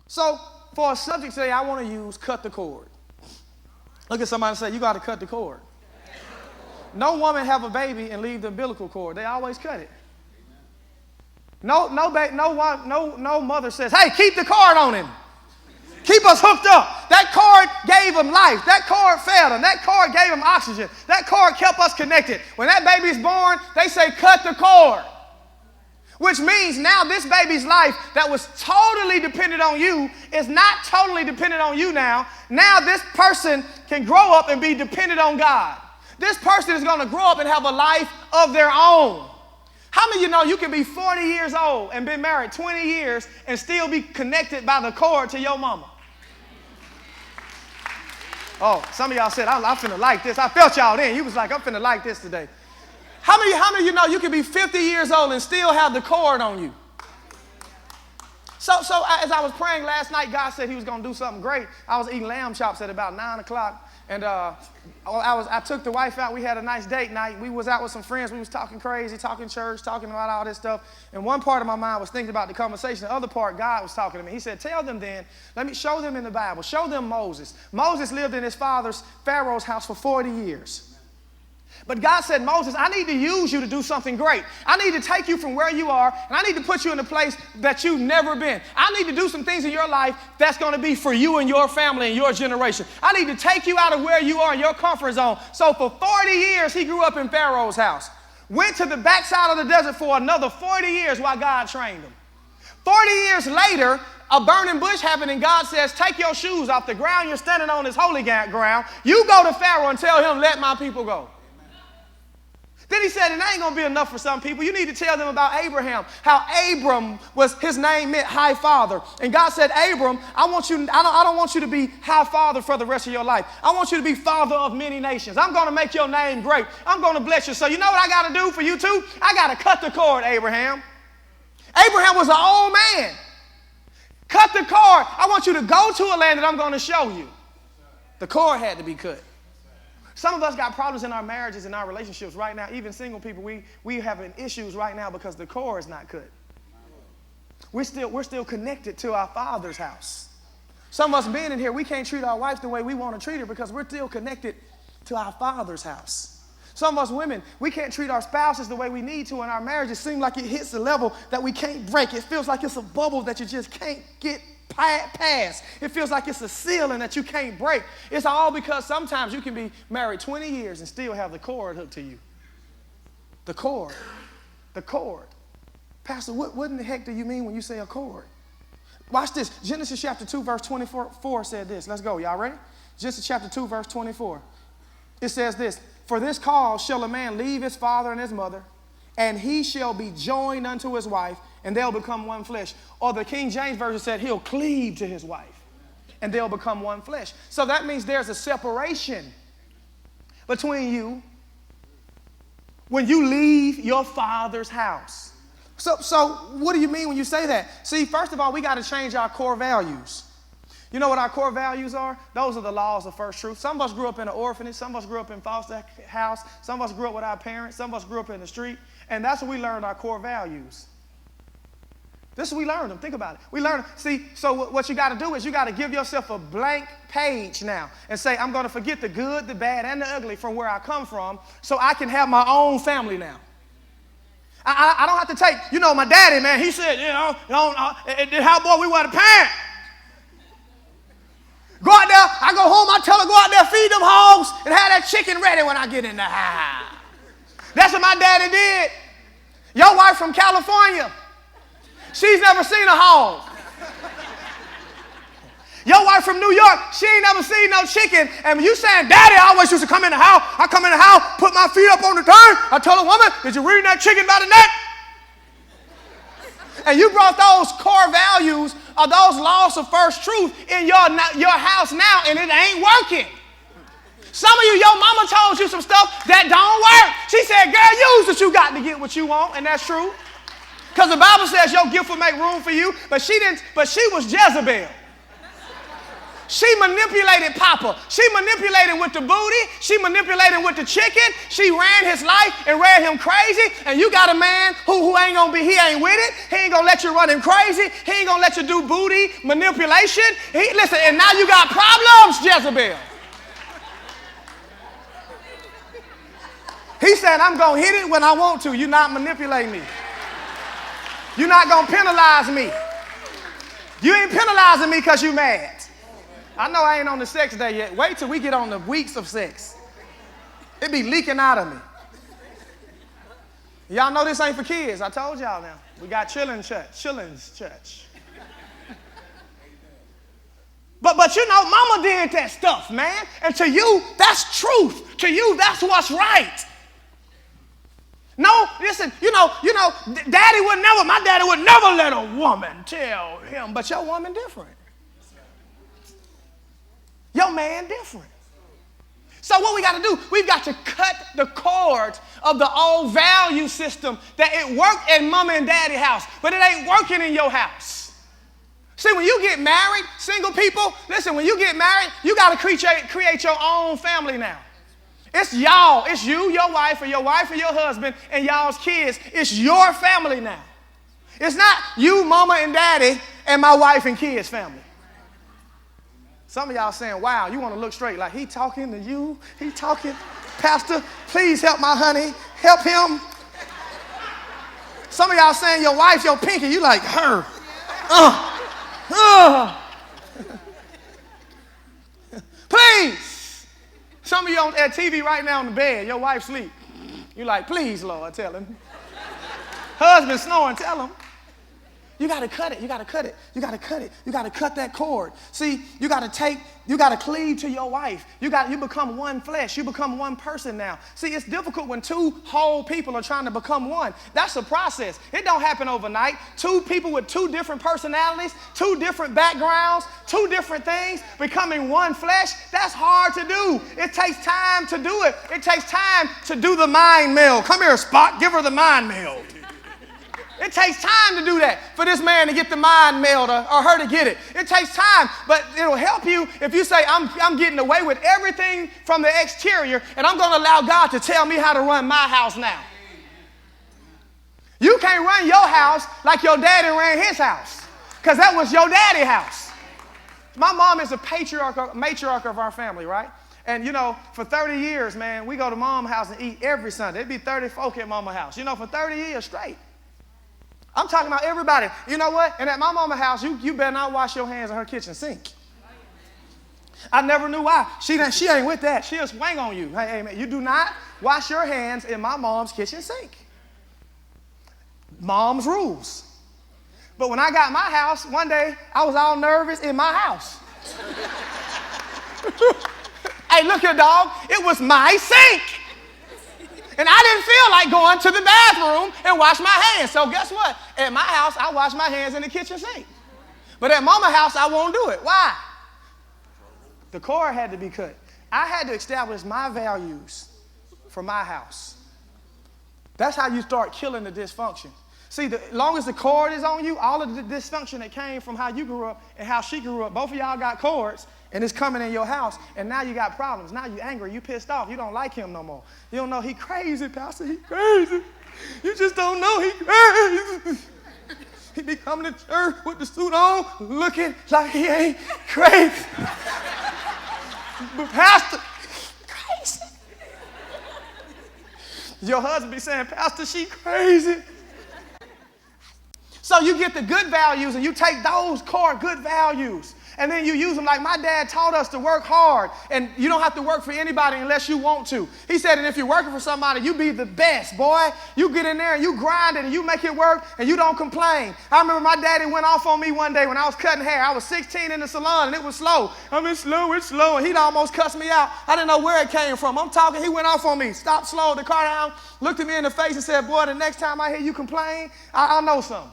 So for a subject today, I want to use cut the cord. Look at somebody and say, you got to cut the cord. No woman have a baby and leave the umbilical cord. They always cut it. No mother says, hey, keep the cord on him. Keep us hooked up. That cord gave him life. That cord fed him. That cord gave him oxygen. That cord kept us connected. When that baby's born, they say, cut the cord. Which means now this baby's life that was totally dependent on you is not totally dependent on you now. Now this person can grow up and be dependent on God. This person is going to grow up and have a life of their own. How many of you know you can be 40 years old and been married 20 years and still be connected by the cord to your mama? Oh, some of y'all said, I'm finna like this. I felt y'all then. You was like, I'm finna like this today. How many of you know you can be 50 years old and still have the cord on you? So as I was praying last night, God said he was going to do something great. I was eating lamb chops at about 9 o'clock, and I took the wife out. We had a nice date night. We was out with some friends. We was talking crazy, talking church, talking about all this stuff. And one part of my mind was thinking about the conversation. The other part, God was talking to me. He said, tell them then, let me show them in the Bible. Show them Moses. Moses lived in his father's, Pharaoh's house for 40 years. But God said, Moses, I need to use you to do something great. I need to take you from where you are, and I need to put you in a place that you've never been. I need to do some things in your life that's going to be for you and your family and your generation. I need to take you out of where you are in your comfort zone. So for 40 years, he grew up in Pharaoh's house. Went to the backside of the desert for another 40 years while God trained him. 40 years later, a burning bush happened, and God says, take your shoes off the ground you're standing on, this holy ground. You go to Pharaoh and tell him, let my people go. Then he said, it ain't going to be enough for some people. You need to tell them about Abraham, how Abram his name meant high father. And God said, Abram, I don't want you to be high father for the rest of your life. I want you to be father of many nations. I'm going to make your name great. I'm going to bless you. So you know what I got to do for you too? I got to cut the cord, Abraham. Abraham was an old man. Cut the cord. I want you to go to a land that I'm going to show you. The cord had to be cut. Some of us got problems in our marriages and our relationships right now. Even single people, we having issues right now because the cord is not cut. We're still connected to our Father's house. Some of us being in here, we can't treat our wife the way we want to treat her because we're still connected to our Father's house. Some of us women, we can't treat our spouses the way we need to in our marriage. It seems like it hits a level that we can't break. It feels like it's a bubble that you just can't get past. It feels like it's a ceiling that you can't break. It's all because sometimes you can be married 20 years and still have the cord hooked to you. The cord. The cord. Pastor, what in the heck do you mean when you say a cord? Watch this. Genesis chapter 2, verse 24 said this. Let's go. Y'all ready? Genesis chapter 2, verse 24. It says this. For this cause shall a man leave his father and his mother, and he shall be joined unto his wife, and they'll become one flesh. Or the King James Version said he'll cleave to his wife, and they'll become one flesh. So that means there's a separation between you when you leave your father's house. So what do you mean when you say that? See, first of all, we got to change our core values. You know what our core values are? Those are the laws of first truth. Some of us grew up in an orphanage. Some of us grew up in foster house. Some of us grew up with our parents. Some of us grew up in the street. And that's where we learned our core values. This is where we learned them. Think about it. We learn. See, so what you got to do is you got to give yourself a blank page now and say, I'm going to forget the good, the bad, and the ugly from where I come from so I can have my own family now. I don't have to take, my daddy, man, he said, how boy we were the parent. Go out there, I go home, I tell her, go out there, feed them hogs, and have that chicken ready when I get in the house. That's what my daddy did. Your wife from California, she's never seen a hog. Your wife from New York, she ain't never seen no chicken. And you saying, Daddy, I always used to come in the house. I come in the house, put my feet up on the thing. I tell a woman, did you read that chicken by the neck? And you brought those core values or those laws of first truth in your house now, and it ain't working. Some of you, your mama told you some stuff that don't work. She said, girl, use what you got to get what you want, and that's true. Because the Bible says your gift will make room for you, but she was Jezebel. She manipulated Papa. She manipulated with the booty. She manipulated with the chicken. She ran his life and ran him crazy. And you got a man who ain't gonna be, he ain't with it. He ain't gonna let you run him crazy. He ain't gonna let you do booty manipulation. Listen, and now you got problems, Jezebel. He said, I'm gonna hit it when I want to. You're not manipulating me. You're not gonna penalize me. You ain't penalizing me because you mad. I know I ain't on the sex day yet. Wait till we get on the weeks of sex. It be leaking out of me. Y'all know this ain't for kids. I told y'all now. We got children's church. But you know, mama did that stuff, man. And to you, that's truth. To you, that's what's right. No, listen, you know, my daddy would never let a woman tell him, but your woman different. Your man different. So what we got to do, we've got to cut the cords of the old value system that it worked in mama and daddy house, but it ain't working in your house. See, when you get married, single people, listen, when you get married, you got to create your own family now. It's y'all. It's you, your wife, or your husband, and y'all's kids. It's your family now. It's not you, mama, and daddy, and my wife and kids family. Some of y'all saying, wow, you want to look straight. Like, he talking to you? He talking, Pastor, please help my honey. Help him. Some of y'all saying your wife, your pinky. You like, her. Please. Some of you on that TV right now on the bed. Your wife sleep. You like, please, Lord, tell him. Husband snoring, tell him. You got to cut it. You got to cut it. You got to cut it. You got to cut that cord. See, you got to cleave to your wife. You become one flesh. You become one person now. See, it's difficult when two whole people are trying to become one. That's a process. It don't happen overnight. Two people with two different personalities, two different backgrounds, two different things, becoming one flesh, that's hard to do. It takes time to do it. It takes time to do the mind meld. Come here, Spot. Give her the mind meld. It takes time to do that, for this man to get the mind meld or her to get it. It takes time, but it'll help you if you say, I'm getting away with everything from the exterior, and I'm going to allow God to tell me how to run my house now. You can't run your house like your daddy ran his house, because that was your daddy's house. My mom is a matriarch of our family, right? And, you know, for 30 years, man, we go to mom's house and eat every Sunday. It'd be 30 folk at mama's house, you know, for 30 years straight. I'm talking about everybody. You know what? And at my mama's house, you better not wash your hands in her kitchen sink. I never knew why. She ain't with that. She'll swing on you. Hey, man, you do not wash your hands in my mom's kitchen sink. Mom's rules. But when I got my house, one day, I was all nervous in my house. Hey, look here, dog. It was my sink. And I didn't feel like going to the bathroom and wash my hands. So guess what? At my house, I wash my hands in the kitchen sink. But at mama's house, I won't do it. Why? The cord had to be cut. I had to establish my values for my house. That's how you start killing the dysfunction. See, as long as the cord is on you, all of the dysfunction that came from how you grew up and how she grew up, both of y'all got cords, and it's coming in your house, and now you got problems. Now you angry, you pissed off, you don't like him no more. You don't know he crazy, Pastor, he crazy. You just don't know he crazy. He be coming to church with the suit on, looking like he ain't crazy. But Pastor, crazy. Your husband be saying, Pastor, she crazy. So you get the good values and you take those core good values and then you use them. Like my dad taught us to work hard, and you don't have to work for anybody unless you want to. He said, and if you're working for somebody, you be the best, boy. You get in there and you grind it and you make it work and you don't complain. I remember my daddy went off on me one day when I was cutting hair. I was 16 in the salon and it was slow. It's slow, and he'd almost cussed me out. I didn't know where it came from. I'm talking, he went off on me. Stopped, slowed the car down, looked at me in the face and said, boy, the next time I hear you complain, I'll know something.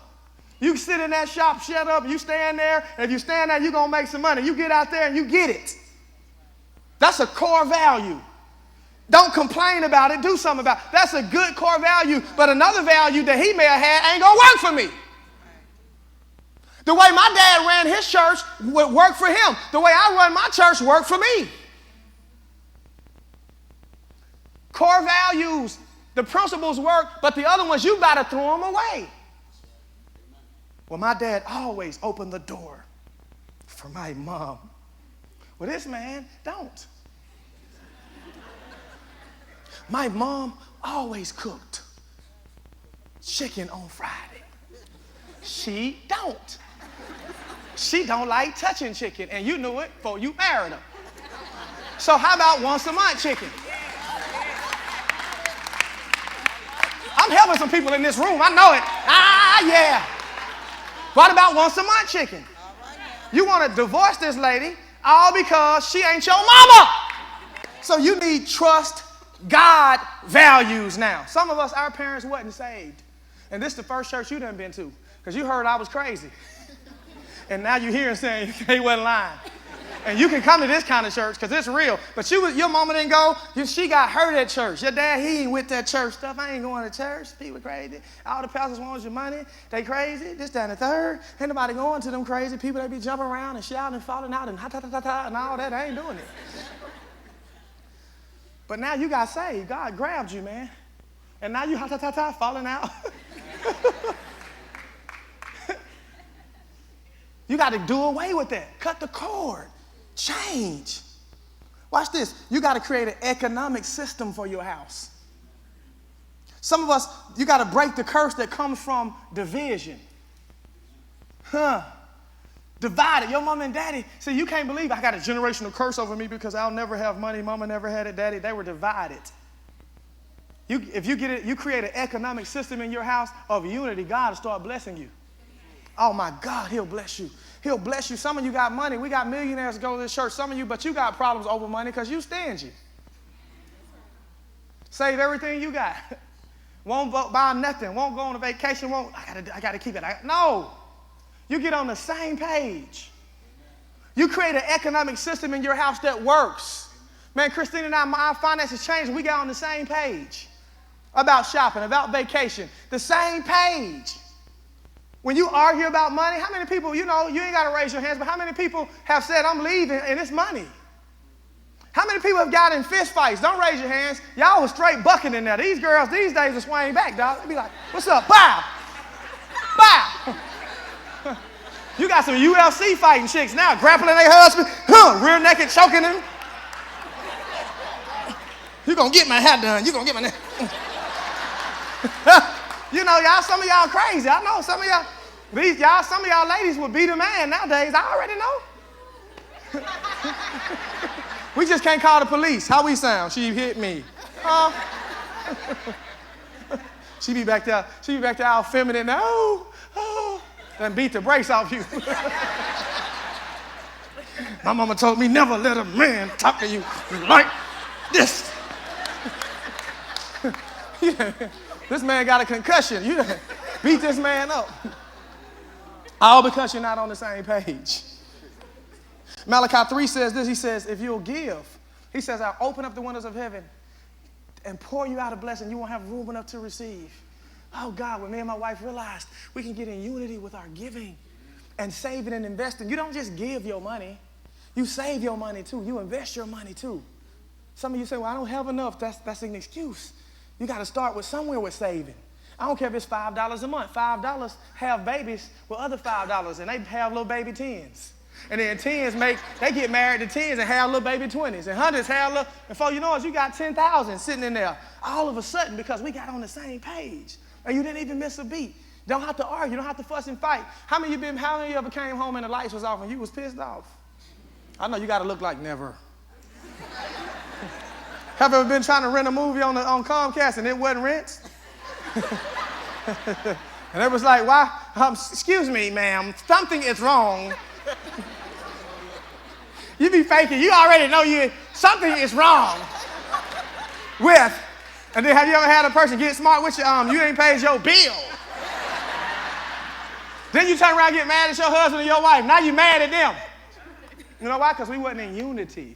You sit in that shop, shut up, you stand there, and if you stand there, you're going to make some money. You get out there and you get it. That's a core value. Don't complain about it, do something about it. That's a good core value, but another value that he may have had ain't going to work for me. The way my dad ran his church would work for him. The way I run my church worked for me. Core values, the principles work, but the other ones, you got to throw them away. Well, my dad always opened the door for my mom. Well, this man don't. My mom always cooked chicken on Friday. She don't. She don't like touching chicken, and you knew it before you married her. So how about once a month chicken? I'm helping some people in this room. I know it. Yeah. What about once a month chicken? You want to divorce this lady all because she ain't your mama. So you need trust God values now. Some of us, our parents wasn't saved. And this is the first church you done been to because you heard I was crazy. And now you're here and saying they wasn't lying. And you can come to this kind of church because it's real. But your mama didn't go. She got hurt at church. Your dad, he ain't with that church stuff. I ain't going to church. People crazy. All the pastors want your money. They crazy. This, that, and the third. Ain't nobody going to them crazy people. They be jumping around and shouting and falling out and ha-ta-ta-ta-ta and all that. I ain't doing it. But now you got saved. God grabbed you, man. And now you ha-ta-ta-ta falling out. You got to do away with that. Cut the cord. Change. Watch this. You got to create an economic system for your house. Some of us, you got to break the curse that comes from division. Divided. Your mom and daddy, see, you can't believe I got a generational curse over me because I'll never have money. Mama never had it, daddy. They were divided. If you get it, you create an economic system in your house of unity, God will start blessing you. Oh my God, he'll bless you. He'll bless you. Some of you got money. We got millionaires go to this church. Some of you, but you got problems over money because you stingy. Save everything you got. Won't buy nothing. Won't go on a vacation. I gotta keep it. No. You get on the same page. You create an economic system in your house that works. Man, Christine and I, our finances changed. We got on the same page about shopping, about vacation. The same page. When you argue about money, how many people, you ain't got to raise your hands, but how many people have said, I'm leaving, and it's money? How many people have got in fist fights? Don't raise your hands. Y'all was straight bucking in there. These girls these days are swaying back, dog. They be like, what's up? Bow. Bow. You got some UFC fighting chicks now, grappling their husband, rear naked, choking them. You going to get my hair done. You going to get my neck. Y'all, some of y'all crazy. I know some of y'all, some of y'all ladies would beat a man nowadays. I already know. We just can't call the police. How we sound? She hit me. She be back there all feminine. And beat the brakes off you. My mama told me never let a man talk to you like this. This man got a concussion. You beat this man up. All because you're not on the same page. Malachi 3 says this. He says, if you'll give, he says, I'll open up the windows of heaven and pour you out a blessing. You won't have room enough to receive. Oh, God, when me and my wife realized we can get in unity with our giving and saving and investing. You don't just give your money. You save your money, too. You invest your money, too. Some of you say, well, I don't have enough. That's an excuse. You got to start with somewhere with saving. I don't care if it's $5 a month. $5 have babies with other $5, and they have little baby 10s. And then 10s they get married to 10s and have little baby 20s. And 100s have little, and before you know it, you got 10,000 sitting in there all of a sudden because we got on the same page. And you didn't even miss a beat. Don't have to argue. Don't have to fuss and fight. How many of you ever came home and the lights was off and you was pissed off? I know you got to look like never. Have you ever been trying to rent a movie on Comcast and it wasn't rent? And it was like, why? Excuse me, ma'am, something is wrong. You be faking. You already know something is wrong with. And then have you ever had a person get smart with you? You ain't paid your bill. Then you turn around and get mad at your husband or your wife. Now you mad at them. You know why? Because we wasn't in unity.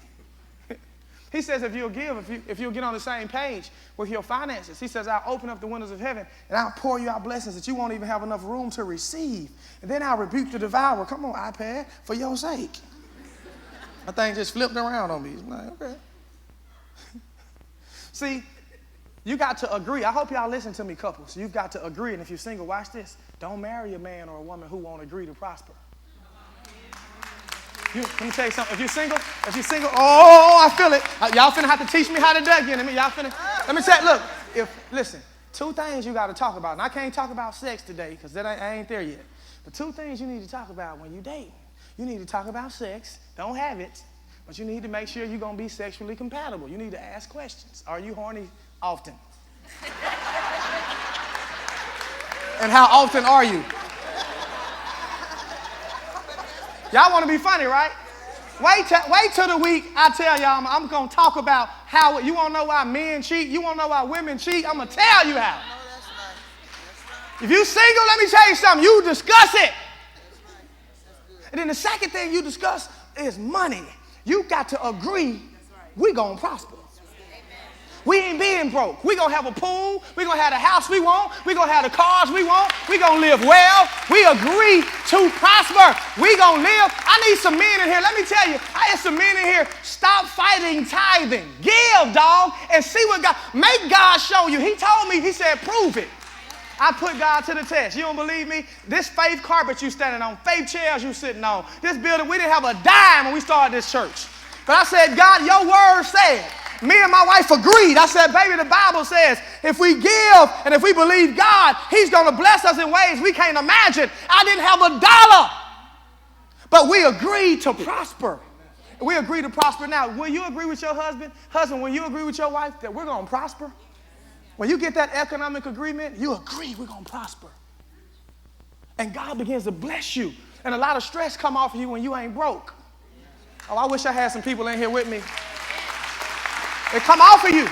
He says if you'll give, if you'll get on the same page with your finances, he says, I'll open up the windows of heaven and I'll pour you out blessings that you won't even have enough room to receive. And then I'll rebuke the devourer. Come on, iPad, for your sake. My thing just flipped around on me. I'm like, okay. See, you got to agree. I hope y'all listen to me, couples. You've got to agree. And if you're single, watch this. Don't marry a man or a woman who won't agree to prosper. Let me tell you something. If you're single, oh, I feel it. Y'all finna have to teach me how to duck in. Let me tell you, look, listen, two things you got to talk about. And I can't talk about sex today because I ain't there yet. But two things you need to talk about when you date. You need to talk about sex. Don't have it. But you need to make sure you're going to be sexually compatible. You need to ask questions. Are you horny often? And how often are you? Y'all want to be funny, right? Wait till the week I tell y'all I'm going to talk about how, you want to know why men cheat? You want to know why women cheat? I'm going to tell you how. If you're single, let me tell you something. You discuss it. And then the second thing you discuss is money. You got to agree we're going to prosper. We ain't being broke. We're going to have a pool. We're going to have the house we want. We're going to have the cars we want. We're going to live well. We agree to prosper. We're going to live. I need some men in here. Let me tell you, I had some men in here. Stop fighting tithing. Give, dog, and see what God, make God show you. He told me, he said, prove it. I put God to the test. You don't believe me? This faith carpet you standing on, faith chairs you sitting on, this building, we didn't have a dime when we started this church. But I said, God, your word said. Me and my wife agreed. I said, baby, the Bible says if we give and if we believe God, he's going to bless us in ways we can't imagine. I didn't have a dollar, but we agreed to prosper. We agreed to prosper. Now, will you agree with your husband? Husband, will you agree with your wife that we're going to prosper? When you get that economic agreement, you agree we're going to prosper. And God begins to bless you. And a lot of stress come off of you when you ain't broke. Oh, I wish I had some people in here with me. It come off of you.